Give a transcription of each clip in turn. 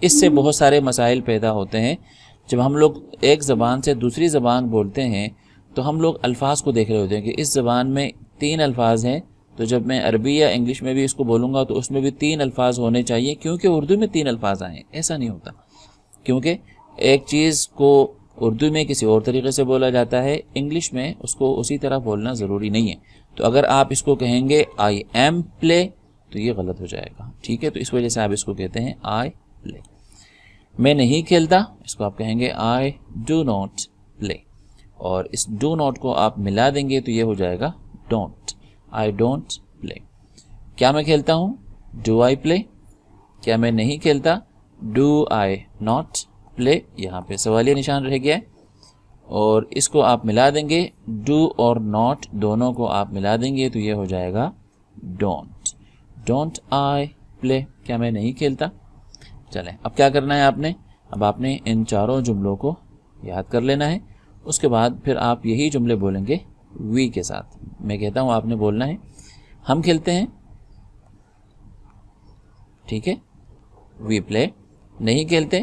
اس سے بہت سارے مسائل پیدا ہوتے ہیں. جب ہم لوگ ایک زبان سے دوسری زبان بولتے ہیں تو ہم لوگ الفاظ کو دیکھ رہے ہوتے ہیں کہ اس زبان میں 3 الفاظ ہیں، تو جب میں عربی یا انگلش میں بھی اس کو بولوں گا تو اس میں بھی 3 الفاظ ہونے چاہیے کیونکہ اردو میں 3 الفاظ آئے ہیں. ایسا نہیں ہوتا، کیونکہ ایک چیز کو اردو میں کسی اور طریقے سے بولا جاتا ہے، انگلش میں اس کو اسی طرح بولنا ضروری نہیں ہے. تو اگر آپ اس کو کہیں گے آئی ایم پلے تو یہ غلط ہو جائے گا. ٹھیک ہے، تو اس وجہ سے آپ اس کو کہتے ہیں آئی پلے. میں نہیں کھیلتا، اس کو آپ کہیں گے آئی ڈو ناٹ پلے، اور اس ڈو ناٹ کو آپ ملا دیں گے تو یہ ہو جائے گا ڈونٹ. I don't play. کیا میں کھیلتا ہوں؟ ڈو آئی پلے. کیا میں نہیں کھیلتا؟ Do I not play. یہاں پہ سوالیہ نشان رہ گیا ہے، اور اس کو آپ ملا دیں گے، ڈو اور ناٹ دونوں کو آپ ملا دیں گے تو یہ ہو جائے گا ڈونٹ. ڈونٹ آئی پلے. کیا میں نہیں کھیلتا؟ چلیں اب کیا کرنا ہے آپ نے؟ اب آپ نے ان چاروں جملوں کو یاد کر لینا ہے. اس کے بعد پھر آپ یہی جملے بولیں گے وی کے ساتھ. میں کہتا ہوں آپ نے بولنا ہے ہم کھیلتے ہیں، ٹھیک ہے، وی پلے. نہیں کھیلتے،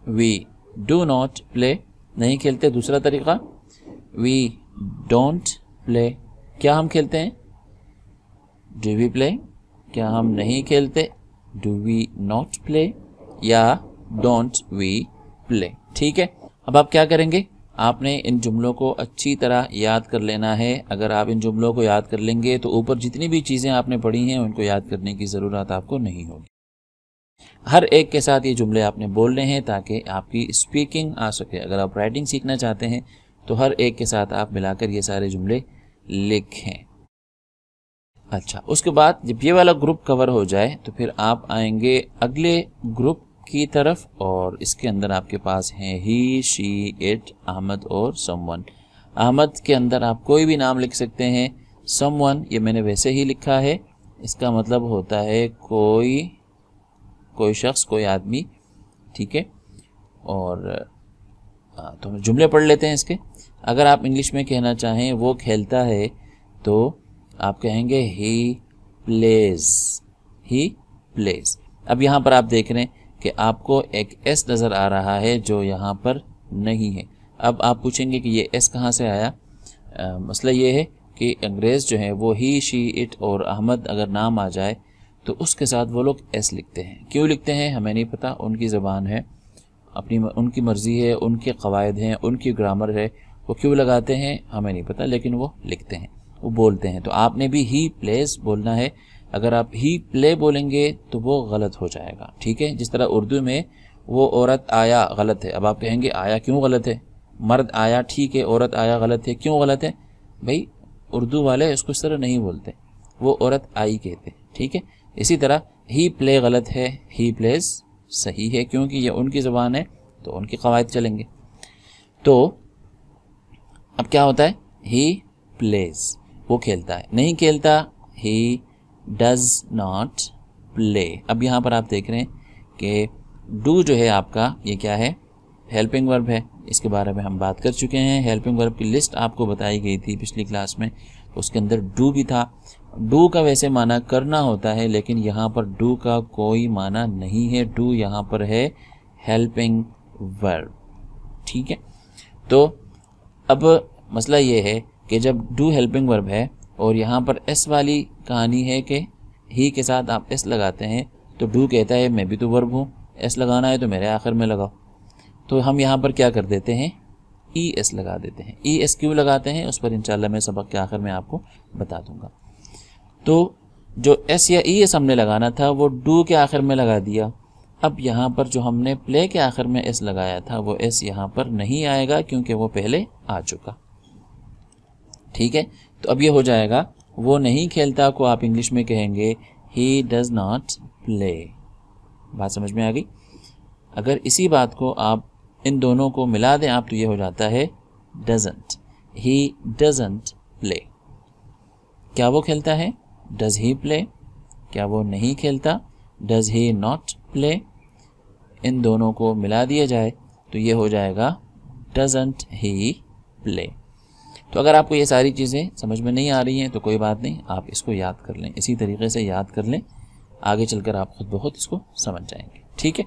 وی ڈو ناٹ پلے. نہیں کھیلتے دوسرا طریقہ، وی ڈونٹ پلے. کیا ہم کھیلتے ہیں؟ ڈو وی پلے. کیا ہم نہیں کھیلتے؟ ڈو وی ناٹ پلے یا ڈونٹ وی پلے. ٹھیک ہے، اب آپ کیا کریں گے؟ آپ نے ان جملوں کو اچھی طرح یاد کر لینا ہے. اگر آپ ان جملوں کو یاد کر لیں گے تو اوپر جتنی بھی چیزیں آپ نے پڑھی ہیں ان کو یاد کرنے کی ضرورت آپ کو نہیں ہوگی. ہر ایک کے ساتھ یہ جملے آپ نے بولنے ہیں تاکہ آپ کی اسپیکنگ آ سکے. اگر آپ رائٹنگ سیکھنا چاہتے ہیں تو ہر ایک کے ساتھ آپ ملا کر یہ سارے جملے لکھیں. اچھا، اس کے بعد جب یہ والا گروپ کور ہو جائے تو پھر آپ آئیں گے اگلے گروپ کی طرف، اور اس کے اندر آپ کے پاس ہیں ہی، شی، اٹ، احمد اور سم ون. احمد کے اندر آپ کوئی بھی نام لکھ سکتے ہیں. سم ون یہ میں نے ویسے ہی لکھا ہے، اس کا مطلب ہوتا ہے کوئی شخص، کوئی آدمی. ٹھیک ہے، اور تو ہم جملے پڑھ لیتے ہیں اس کے. اگر آپ انگلش میں کہنا چاہیں وہ کھیلتا ہے تو آپ کہیں گے ہی پلیز. He please. اب یہاں پر آپ دیکھ رہے ہیں کہ آپ کو ایک ایس نظر آ رہا ہے جو یہاں پر نہیں ہے. اب آپ پوچھیں گے کہ یہ ایس کہاں سے آیا؟ مسئلہ یہ ہے کہ انگریز جو ہیں وہ ہی، شی، اٹ اور احمد اگر نام آ جائے تو اس کے ساتھ وہ لوگ ایس لکھتے ہیں. کیوں لکھتے ہیں ہمیں نہیں پتا، ان کی زبان ہے، ان کی مرضی ہے، ان کے قواعد ہیں، ان کی گرامر ہے، وہ کیوں لگاتے ہیں ہمیں نہیں پتا، لیکن وہ لکھتے ہیں، وہ بولتے ہیں. تو آپ نے بھی ہی پلیز بولنا ہے. اگر آپ ہی پلے بولیں گے تو وہ غلط ہو جائے گا. ٹھیک ہے، جس طرح اردو میں وہ عورت آیا غلط ہے. اب آپ کہیں گے آیا کیوں غلط ہے؟ مرد آیا ٹھیک ہے، عورت آیا غلط ہے. کیوں غلط ہے؟ بھائی اردو والے اس کو اس طرح نہیں بولتے، وہ عورت آئی کہتے. ٹھیک ہے، اسی طرح ہی پلے غلط ہے، ہی پلیز صحیح ہے کیونکہ یہ ان کی زبان ہے تو ان کی قواعد چلیں گے. تو اب کیا ہوتا ہے؟ ہی پلیز، وہ کھیلتا ہے. نہیں کھیلتا، ہی ڈز ناٹ پلے. اب یہاں پر آپ دیکھ رہے ہیں کہ ڈو جو ہے آپ کا یہ کیا ہے؟ ہیلپنگ ورب ہے. اس کے بارے میں ہم بات کر چکے ہیں. ہیلپنگ ورب کی لسٹ آپ کو بتائی گئی تھی پچھلی کلاس میں، اس کے اندر ڈو بھی تھا. ڈو کا ویسے معنی کرنا ہوتا ہے لیکن یہاں پر ڈو کا کوئی معنی نہیں ہے. ڈو یہاں پر ہے ہیلپنگ ورب. ٹھیک ہے، تو اب مسئلہ یہ ہے کہ جب ڈو ہیلپنگ ورب ہے اور یہاں پر ایس والی کہانی ہے کہ ہی کے ساتھ آپ ایس لگاتے ہیں تو ڈو کہتا ہے میں بھی تو ورب ہوں، ایس لگانا ہے تو میرے آخر میں لگاؤ. تو ہم یہاں پر کیا کر دیتے ہیں؟ ای ایس لگا دیتے ہیں. ای ایس کیوں لگاتے ہیں اس پر انشاءاللہ میں سبق کے آخر میں آپ کو بتا دوں گا. تو جو ایس یا ای ایس ہم نے لگانا تھا وہ ڈو کے آخر میں لگا دیا. اب یہاں پر جو ہم نے پلے کے آخر میں ایس لگایا تھا وہ ایس یہاں پر نہیں آئے گا کیونکہ وہ پہلے آ چکا. ٹھیک ہے، تو اب یہ ہو جائے گا وہ نہیں کھیلتا کو آپ انگلش میں کہیں گے ہی ڈز ناٹ پلے. بات سمجھ میں آ گئی؟ اگر اسی بات کو آپ ان دونوں کو ملا دیں آپ تو یہ ہو جاتا ہے ڈزنٹ. ہی ڈزنٹ پلے. کیا وہ کھیلتا ہے؟ ڈز ہی پلے. کیا وہ نہیں کھیلتا؟ Does he not play. ان دونوں کو ملا دیا جائے تو یہ ہو جائے گا ڈزنٹ ہی پلے. تو اگر آپ کو یہ ساری چیزیں سمجھ میں نہیں آ رہی ہیں تو کوئی بات نہیں، آپ اس کو یاد کر لیں، اسی طریقے سے یاد کر لیں. آگے چل کر آپ خود بخود اس کو سمجھ جائیں گے. ٹھیک ہے.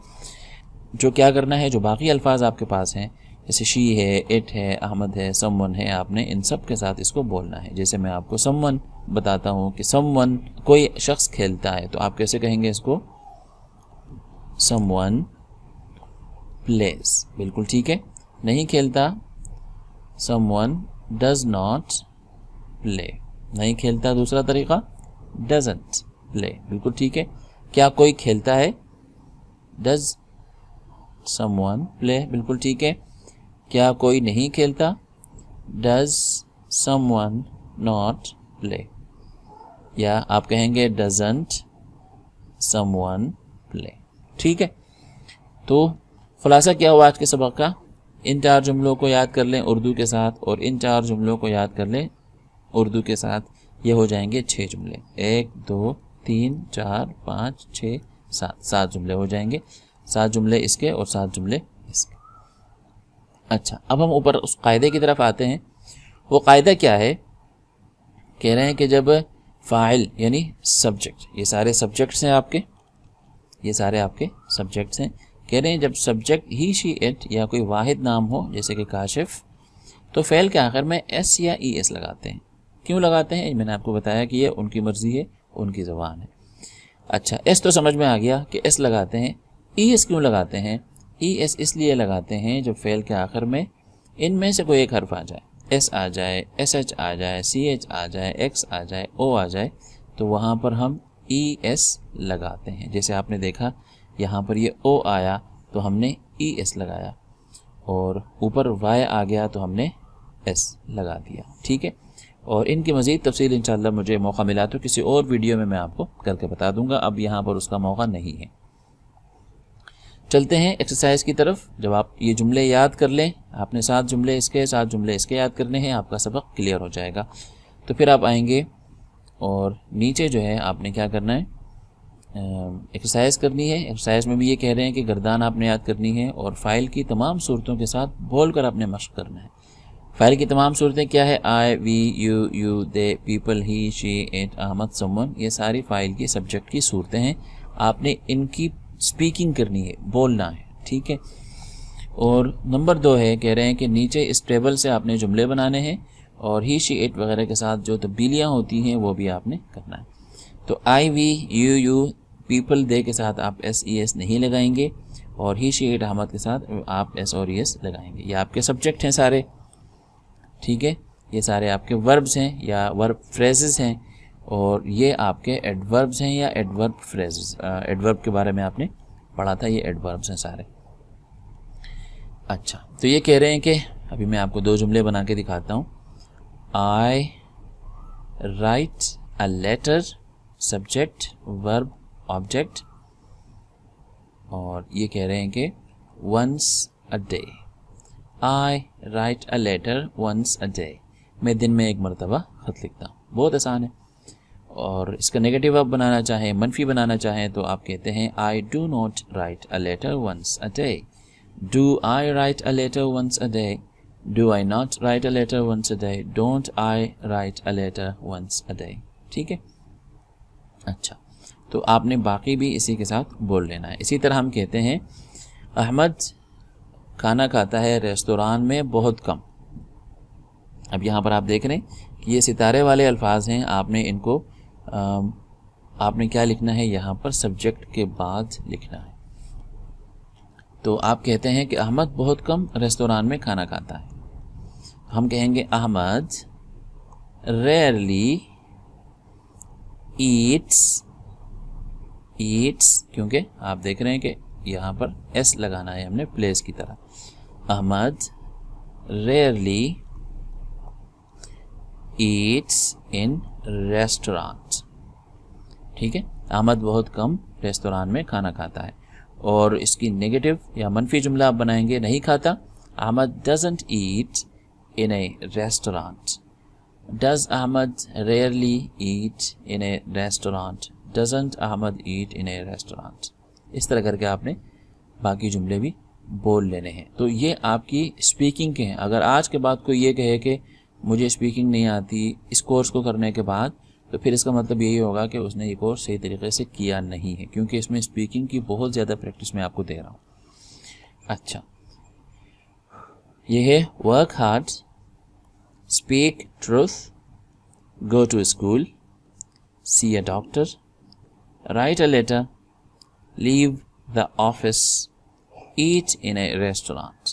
جو کیا کرنا ہے, جو باقی الفاظ آپ کے پاس ہیں جیسے شی ہے, اٹ ہے, احمد ہے, سم ون ہے, آپ نے ان سب کے ساتھ اس کو بولنا ہے. جیسے میں آپ کو سم ون بتاتا ہوں کہ سم ون کوئی شخص کھیلتا ہے, تو آپ کیسے کہیں گے اس کو؟ Some one please. بالکل ٹھیک ہے. نہیں کھیلتا, some one does not play. نہیں کھیلتا دوسرا طریقہ ڈزنٹ پلے. بالکل ٹھیک ہے. کیا کوئی کھیلتا ہے؟ ڈز سم ون پلے. بالکل ٹھیک ہے. کیا کوئی نہیں کھیلتا؟ Does some one not play. یا آپ کہیں گے ڈزنٹ سم ون پلے. ٹھیک ہے. تو خلاصہ کیا ہوا آج کے سبق کا؟ ان 4 جملوں کو یاد کر لیں اردو کے ساتھ, اور ان 4 جملوں کو یاد کر لیں اردو کے ساتھ. یہ ہو جائیں گے 6 جملے. 1 2 3 4 5 6 7 جملے ہو جائیں گے. 7 جملے اس کے اور 7 جملے اس کے. اچھا, اب ہم اوپر اس قاعدے کی طرف آتے ہیں. وہ قاعدہ کیا ہے؟ کہہ رہے ہیں کہ جب فاعل یعنی سبجیکٹ, یہ سارے سبجیکٹس ہیں آپ کے, یہ سارے آپ کے سبجیکٹس ہیں. کہہ رہے ہیں جب سبجیکٹ ہی شی اٹ یا کوئی واحد نام ہو جیسے کہ کاشف, تو فعل کے آخر میں ایس یا ای ایس لگاتے ہیں. کیوں لگاتے ہیں؟ میں نے آپ کو بتایا کہ یہ ان کی مرضی ہے, ان کی زبان ہے. اچھا, ایس تو سمجھ میں آ گیا کہ ایس لگاتے ہیں. ای ایس کیوں لگاتے ہیں؟ ای ایس اس لیے لگاتے ہیں جب فعل کے آخر میں ان میں سے کوئی ایک حرف آ جائے, ایس آ جائے, ایس ایچ آ جائے, سی ایچ آ جائے, ایکس آ جائے, او آ جائے, تو وہاں پر ہم ای ایس لگاتے ہیں. جیسے آپ نے دیکھا یہاں پر یہ او آیا تو ہم نے ای ایس لگایا, اور اوپر وائی آ گیا تو ہم نے ایس لگا دیا. ٹھیک ہے. اور ان کی مزید تفصیل انشاءاللہ مجھے موقع ملا تو کسی اور ویڈیو میں آپ کو کر کے بتا دوں گا. اب یہاں پر اس کا موقع نہیں ہے. چلتے ہیں ایکسرسائز کی طرف. جب آپ یہ جملے یاد کر لیں, آپ نے 7 جملے اس کے 7 جملے اس کے یاد کرنے ہیں, آپ کا سبق کلیئر ہو جائے گا. تو پھر آپ آئیں گے اور نیچے جو ہے آپ نے کیا کرنا ہے, ایکسرسائز کرنی ہے. ایکسرسائز میں بھی یہ کہہ رہے ہیں کہ گردان آپ نے یاد کرنی ہے, اور فائل کی تمام صورتوں کے ساتھ بول کر آپ نے مشق کرنا ہے. فائل کی تمام صورتیں کیا ہے؟ I, we, you, they, people, he, she, it, Ahmed, someone. یہ ساری فائل کی سبجیکٹ کی صورتیں ہیں. آپ نے ان کی سپیکنگ کرنی ہے, بولنا ہے. ٹھیک ہے. اور نمبر 2 ہے, کہہ رہے ہیں کہ نیچے اس ٹیبل سے آپ نے جملے بنانے ہیں, اور ہی, شی, اٹ وغیرہ کے ساتھ جو تبدیلیاں ہوتی ہیں وہ بھی آپ نے کرنا ہے. تو آئی, وی, یو, پیپل, دے کے ساتھ آپ ایس ای ایس نہیں لگائیں گے, اور ہی, شی, اٹ, احمد کے ساتھ آپ ایس اور ای ایس لگائیں گے. یہ آپ کے سبجیکٹ ہیں سارے. ٹھیک ہے. یہ سارے آپ کے وربز ہیں یا ورب فریزز ہیں, اور یہ آپ کے ایڈوربز ہیں یا ایڈورب فریزز. ایڈورب کے بارے میں آپ نے پڑھا تھا, یہ ایڈوربز ہیں سارے. اچھا, تو یہ کہہ رہے ہیں کہ ابھی میں آپ کو 2 جملے بنا کے دکھاتا ہوں. I write a letter, subject, verb, object. اور یہ کہہ رہے ہیں کہ once a day. I write a letter once a day. میں دن میں 1 مرتبہ خط لکھتا ہوں. بہت آسان ہے. اور اس کا نیگیٹو آپ بنانا چاہیں, منفی بنانا چاہیں, تو آپ کہتے ہیں I do not write a letter once a day. Do I write a letter once a day. Do I not write a letter once a day. Don't I write a letter once a day. ٹھیک ہے. اچھا, تو آپ نے باقی بھی اسی کے ساتھ بول لینا ہے. اسی طرح ہم کہتے ہیں احمد کھانا کھاتا ہے ریستوران میں بہت کم. اب یہاں پر آپ دیکھ رہے ہیں کہ یہ ستارے والے الفاظ ہیں. آپ نے ان کو آپ نے کیا لکھنا ہے, یہاں پر سبجیکٹ کے بعد لکھنا ہے. تو آپ کہتے ہیں کہ احمد بہت کم ریستوران میں کھانا کھاتا ہے. ہم کہیں گے احمد ریئرلی ایٹس. کیونکہ آپ دیکھ رہے ہیں کہ یہاں پر ایس لگانا ہے ہم نے پلیس کی طرح. احمد ریئرلی ایٹس ان ریسٹورانٹ. ٹھیک ہے. احمد بہت کم ریستوران میں کھانا کھاتا ہے. اور اس کی نیگیٹو یا منفی جملہ آپ بنائیں گے نہیں کھاتا. Ahmed doesn't eat in a restaurant. Does Ahmed really eat in a restaurant. Doesn't Ahmed eat in a restaurant. اس طرح کر کے آپ نے باقی جملے بھی بول لینے ہیں. تو یہ آپ کی اسپیکنگ کے ہیں. اگر آج کے بعد کوئی یہ کہے کہ مجھے اسپیکنگ نہیں آتی اس کورس کو کرنے کے بعد, تو پھر اس کا مطلب یہی ہوگا کہ اس نے یہ کورس صحیح طریقے سے کیا نہیں ہے، کیونکہ اس میں اسپیکنگ کی بہت زیادہ پریکٹس میں آپ کو دے رہا ہوں. اچھا، یہ ہے work hard, speak truth, go to school, see a doctor, write a letter, leave the office, eat in a restaurant.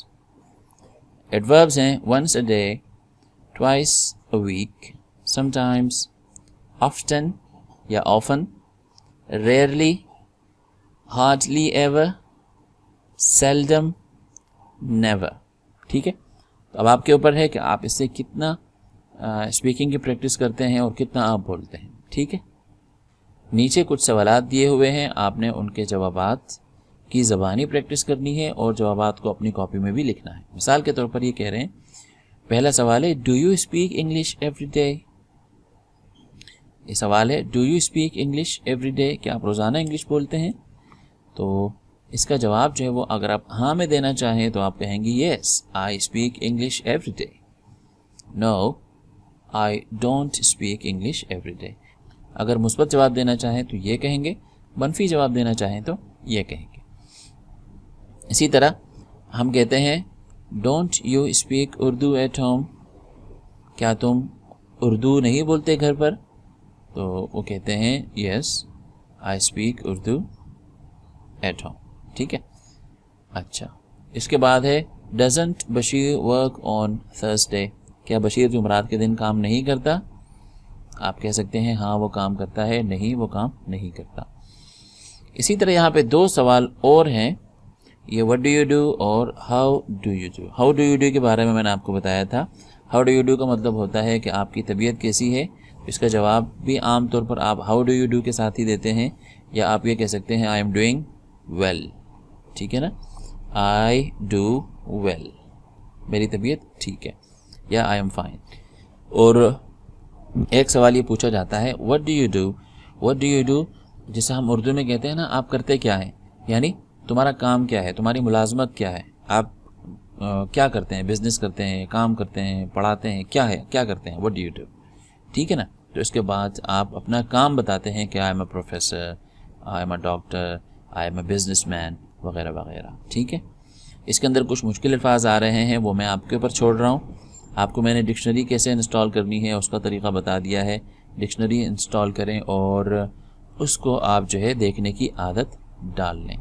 Adverbs ہیں once a day, twice a week, sometimes, often یا often, rarely, hardly ever, seldom, never. ٹھیک ہے، تو اب آپ کے اوپر ہے کہ آپ اس سے کتنا اسپیکنگ کی پریکٹس کرتے ہیں اور کتنا آپ بولتے ہیں. ٹھیک ہے، نیچے کچھ سوالات دیے ہوئے ہیں، آپ نے ان کے جوابات کی زبانی پریکٹس کرنی ہے اور جوابات کو اپنی کاپی میں بھی لکھنا ہے. مثال کے طور پر یہ کہہ رہے ہیں، پہلا سوال ہے do you speak English every day. یہ سوال ہے do you speak English every day, کیا آپ روزانہ انگلش بولتے ہیں؟ تو اس کا جواب جو ہے وہ اگر آپ ہاں میں دینا چاہیں تو آپ کہیں گے yes I speak English every day, no I don't speak English every day. اگر مثبت جواب دینا چاہیں تو یہ کہیں گے، منفی جواب دینا چاہیں تو یہ کہیں گے. اسی طرح ہم کہتے ہیں don't you speak Urdu at home, کیا تم اردو نہیں بولتے گھر پر؟ تو وہ کہتے ہیں yes I speak Urdu at home. ٹھیک ہے، اچھا اس کے بعد ہے doesn't Bashir work on Thursday, کیا بشیر جمعرات کے دن کام نہیں کرتا؟ آپ کہہ سکتے ہیں ہاں وہ کام کرتا ہے، نہیں وہ کام نہیں کرتا. اسی طرح یہاں پہ دو سوال اور ہیں، یہ وٹ ڈو یو ڈو اور how do you do. How do you do کے بارے میں نے آپ کو بتایا تھا. ہاؤ ڈو یو ڈو کا مطلب ہوتا ہے کہ آپ کی طبیعت کیسی ہے. اس کا جواب بھی عام طور پر آپ ہاؤ ڈو یو ڈو کے ساتھ ہی دیتے ہیں، یا آپ یہ کہہ سکتے ہیں آئی ایم ڈوئنگ ویل. ٹھیک ہے نا، آئی ڈو ویل، میری طبیعت ٹھیک ہے، یا آئی ایم فائن. اور ایک سوال یہ پوچھا جاتا ہے what do you do. What do you do جسے ہم اردو میں کہتے ہیں نا آپ کرتے کیا ہیں، یعنی تمہارا کام کیا ہے، تمہاری ملازمت کیا ہے، آپ کیا کرتے ہیں، بزنس کرتے ہیں، کام کرتے ہیں، پڑھاتے ہیں، کیا ہے، کیا کرتے ہیں، وٹ ڈو یو ڈو. ٹھیک ہے نا، تو اس کے بعد آپ اپنا کام بتاتے ہیں کہ I am a professor, I am a doctor, I am a business man وغیرہ وغیرہ. ٹھیک ہے، اس کے اندر کچھ مشکل الفاظ آ رہے ہیں، وہ میں آپ کے اوپر چھوڑ رہا ہوں. آپ کو میں نے ڈکشنری کیسے انسٹال کرنی ہے اس کا طریقہ بتا دیا ہے. ڈکشنری انسٹال کریں اور اس کو آپ جو ہے دیکھنے کی عادت ڈال لیں.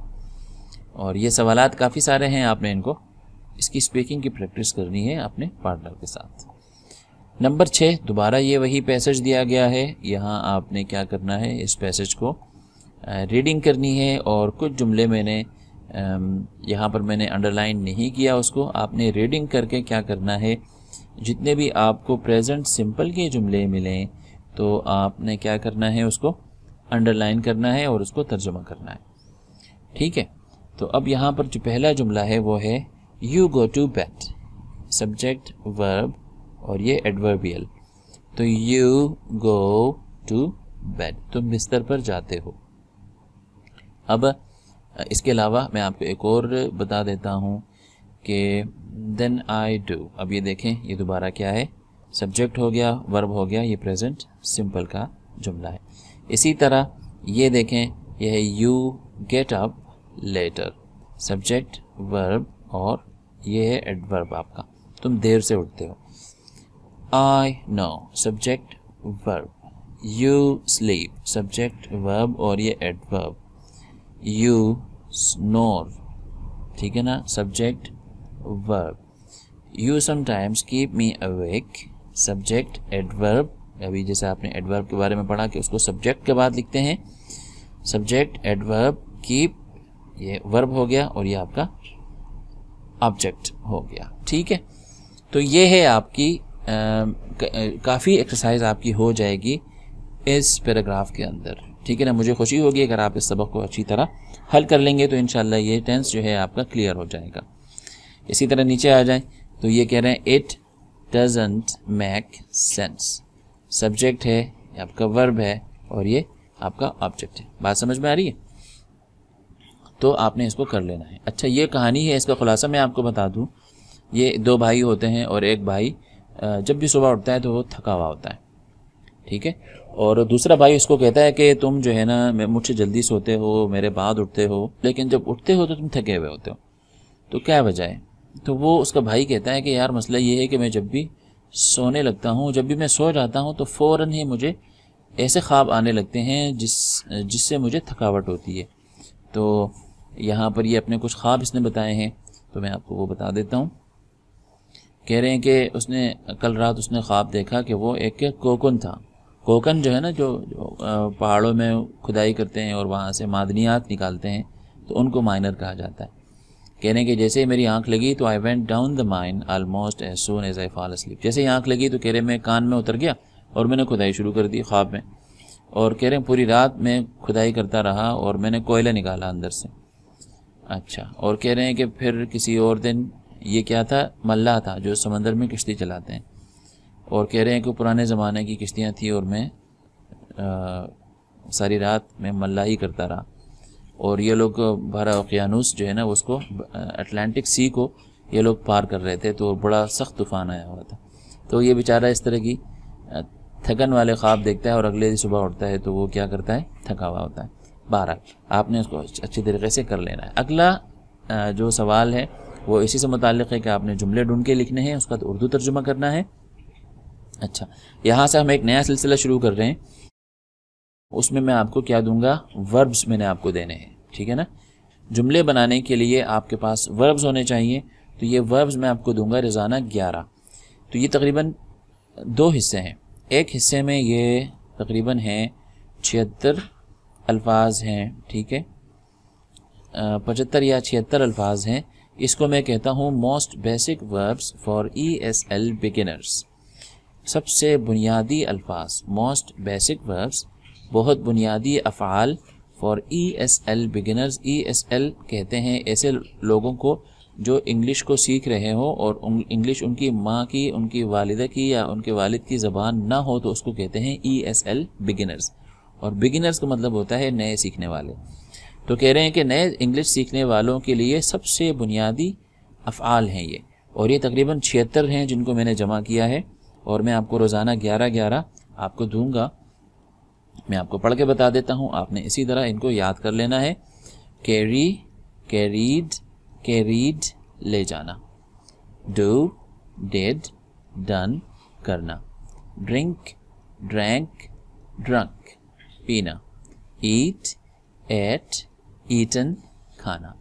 اور یہ سوالات کافی سارے ہیں، آپ نے ان کو اس کی اسپیکنگ کی پریکٹس کرنی ہے اپنے پارٹنر کے ساتھ. نمبر 6 دوبارہ یہ وہی پیسج دیا گیا ہے. یہاں آپ نے کیا کرنا ہے، اس پیسج کو ریڈنگ کرنی ہے. اور کچھ جملے میں نے یہاں پر میں نے انڈر لائن نہیں کیا، اس کو آپ نے ریڈنگ کر کے کیا کرنا ہے، جتنے بھی آپ کو پریزنٹ سمپل کے جملے ملیں تو آپ نے کیا کرنا ہے، اس کو انڈر لائن کرنا ہے اور اس کو ترجمہ کرنا ہے. ٹھیک ہے، تو اب یہاں پر جو پہلا جملہ ہے وہ ہے you go to bed, subject verb اور یہ ایڈوربیل. تو یو گو ٹو بیڈ، تم بستر پر جاتے ہو. اب اس کے علاوہ میں آپ کو ایک اور بتا دیتا ہوں کہ دین آئی ڈو. اب یہ دیکھیں یہ دوبارہ کیا ہے، سبجیکٹ ہو گیا، ورب ہو گیا، یہ پریزنٹ سمپل کا جملہ ہے. اسی طرح یہ دیکھیں یہ ہے you get up later, subject verb اور یہ ہے ایڈورب آپ کا، تم دیر سے اٹھتے ہو. آئی نو، سبجیکٹ ورب. یو سلیپ، سبجیکٹ ورب اور یہ ایڈورب. یو snore، ٹھیک ہے نا، سبجیکٹ ورب. You some times keep me awake, subject adverb. ابھی جیسے آپ نے ایڈورب کے بارے میں پڑھا کہ اس کو سبجیکٹ کے بعد لکھتے ہیں، سبجیکٹ ایڈورب، کیپ یہ ورب ہو گیا اور یہ آپ کا آبجیکٹ ہو گیا. ٹھیک ہے، تو یہ ہے آپ کی کافی ایکسرسائز آپ کی ہو جائے گی اس پیراگراف کے اندر. ٹھیک ہے نا، مجھے خوشی ہوگی اگر آپ اس سبق کو اچھی طرح حل کر لیں گے تو انشاءاللہ یہ ٹینس جو ہے آپ کا کلیئر ہو جائے گا. اسی طرح نیچے آ جائیں تو یہ کہہ رہے ہیں it doesn't make sense, subject ہے، یہ آپ کا ورب ہے اور یہ آپ کا آبجیکٹ ہے. بات سمجھ میں آ رہی ہے؟ تو آپ نے اس کو کر لینا ہے. اچھا یہ کہانی ہے، اس کا خلاصہ میں آپ کو بتا دوں. یہ دو بھائی ہوتے ہیں اور ایک بھائی جب بھی صبح اٹھتا ہے تو وہ تھکا ہوا ہوتا ہے. ٹھیک ہے، اور دوسرا بھائی اس کو کہتا ہے کہ تم جو ہے نا مجھ سے جلدی سوتے ہو، میرے بعد اٹھتے ہو، لیکن جب اٹھتے ہو تو تم تھکے ہوئے ہوتے ہو، تو کیا وجہ ہے؟ تو وہ اس کا بھائی کہتا ہے کہ یار مسئلہ یہ ہے کہ میں جب بھی سونے لگتا ہوں، جب بھی میں سو جاتا ہوں تو فوراً ہی مجھے ایسے خواب آنے لگتے ہیں جس سے مجھے تھکاوٹ ہوتی ہے۔ تو یہاں پر یہ اپنے کچھ خواب اس نے بتائے ہیں، تو میں آپ کو وہ بتا دیتا ہوں۔ کہہ رہے ہیں کہ اس نے کل رات اس نے خواب دیکھا کہ وہ ایک کوکن تھا۔ کوکن جو ہے نا جو پہاڑوں میں کھدائی کرتے ہیں اور وہاں سے معدنیات نکالتے ہیں، تو ان کو مائنر کہا جاتا ہے۔ کہنے کہ جیسے ہی میری آنکھ لگی تو I went down the mine almost as soon as I fall asleep۔ جیسے ہی آنکھ لگی تو کہہ رہے میں کان میں اتر گیا اور میں نے کھدائی شروع کر دی خواب میں، اور کہہ رہے ہیں پوری رات میں کھدائی کرتا رہا اور میں نے کوئلہ نکالا اندر سے۔ اچھا، اور کہہ رہے ہیں کہ پھر کسی اور دن یہ کیا تھا، ملا تھا جو سمندر میں کشتی چلاتے ہیں، اور کہہ رہے ہیں کہ پرانے زمانے کی کشتیاں تھیں اور میں ساری رات میں ملا ہی کرتا رہا، اور یہ لوگ بحر اوقیانوس جو ہے نا اس کو اٹلانٹک سی کو یہ لوگ پار کر رہے تھے، تو بڑا سخت طوفان آیا ہوا تھا۔ تو یہ بیچارہ اس طرح کی تھکن والے خواب دیکھتا ہے اور اگلے دن صبح اٹھتا ہے تو وہ کیا کرتا ہے، تھکا ہوا ہوتا ہے۔ بہرحال آپ نے اس کو اچھی طریقے سے کر لینا ہے۔ اگلا جو سوال ہے وہ اسی سے متعلق ہے کہ آپ نے جملے ڈھونڈ کے لکھنے ہیں، اس کا اردو ترجمہ کرنا ہے۔ اچھا، یہاں سے ہم ایک نیا سلسلہ شروع کر رہے ہیں، اس میں آپ کو کیا دوں گا، وربز میں نے آپ کو دینے ہیں، ٹھیک ہے نا۔ جملے بنانے کے لیے آپ کے پاس وربز ہونے چاہیے، تو یہ وربز میں آپ کو دوں گا روزانہ 11۔ تو یہ تقریباً 2 حصے ہیں، ایک حصے میں یہ تقریباً ہیں 76 الفاظ ہیں، ٹھیک ہے، 75 یا 76 الفاظ ہیں۔ اس کو میں کہتا ہوں most basic verbs for ESL beginners, سب سے بنیادی الفاظ، موسٹ بیسک وربز، بہت بنیادی افعال فار ESL بگنرز۔ ESL کہتے ہیں ایسے لوگوں کو جو انگلش کو سیکھ رہے ہوں اور انگلش ان کی ماں کی، ان کی والدہ کی یا ان کے والد کی زبان نہ ہو، تو اس کو کہتے ہیں ESL بگنرز، اور بگنرز کا مطلب ہوتا ہے نئے سیکھنے والے۔ تو کہہ رہے ہیں کہ نئے انگلش سیکھنے والوں کے لیے سب سے بنیادی افعال ہیں یہ، اور یہ تقریباً 76 ہیں جن کو میں نے جمع کیا ہے، اور میں آپ کو روزانہ 11 آپ کو دوں گا۔ میں آپ کو پڑھ کے بتا دیتا ہوں، آپ نے اسی طرح ان کو یاد کر لینا ہے۔ کیری، کیریڈ، کیریڈ لے جانا، ڈو، ڈیڈ، ڈن کرنا، ڈرنک، ڈرینک، ڈرنک پینا، ایٹ، ایٹ، ایٹن کھانا،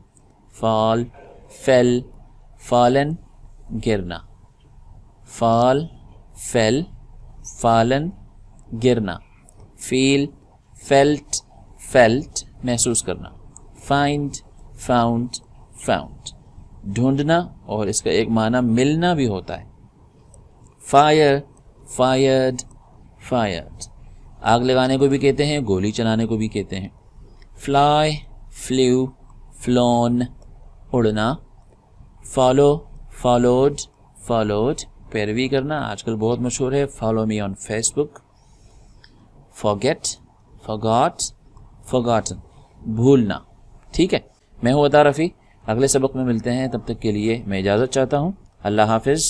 فال، فیل، فالن گرنا، فال، فیل، فالن گرنا، فیل، فیلٹ، فیلٹ محسوس کرنا، فائنڈ، فاؤنڈ، فاؤنڈ ڈھونڈنا، اور اس کا ایک معنی ملنا بھی ہوتا ہے، فائر، فائرڈ، فائرڈ آگ لگانے کو بھی کہتے ہیں، گولی چلانے کو بھی کہتے ہیں، فلائی، فلیو، فلون اڑنا، فالو، فالوڈ، فالوڈ پیروی کرنا، آج کل بہت مشہور ہے، follow me on Facebook, forget، forgot، forgotten بھولنا۔ ٹھیک ہے، میں ہوں عطا رفیع، اگلے سبق میں ملتے ہیں، تب تک کے لیے میں اجازت چاہتا ہوں، اللہ حافظ۔